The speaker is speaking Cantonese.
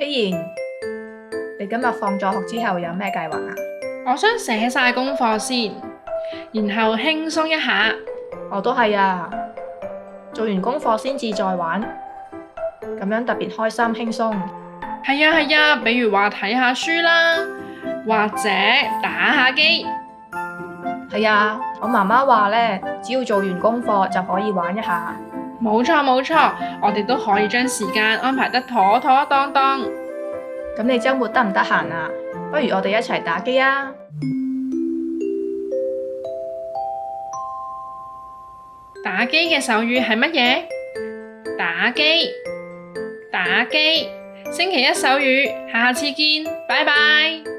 希言，你今日放咗學之後有咩計劃啊？我想寫晒功課先，然後輕鬆一下。我都係啊，做完功課先至再玩，咁樣特別開心輕鬆。係啊係啊，比如話睇下書啦，或者打下機。係啊，我媽媽話呢，只要做完功課就可以玩一下。冇錯冇錯，我哋都可以將時間安排得妥妥當當。咁你週末得唔得閒啊？不如我哋一齊打機啊！打機嘅手語係乜嘢？打機，打機。星期一手語，下次見，拜拜。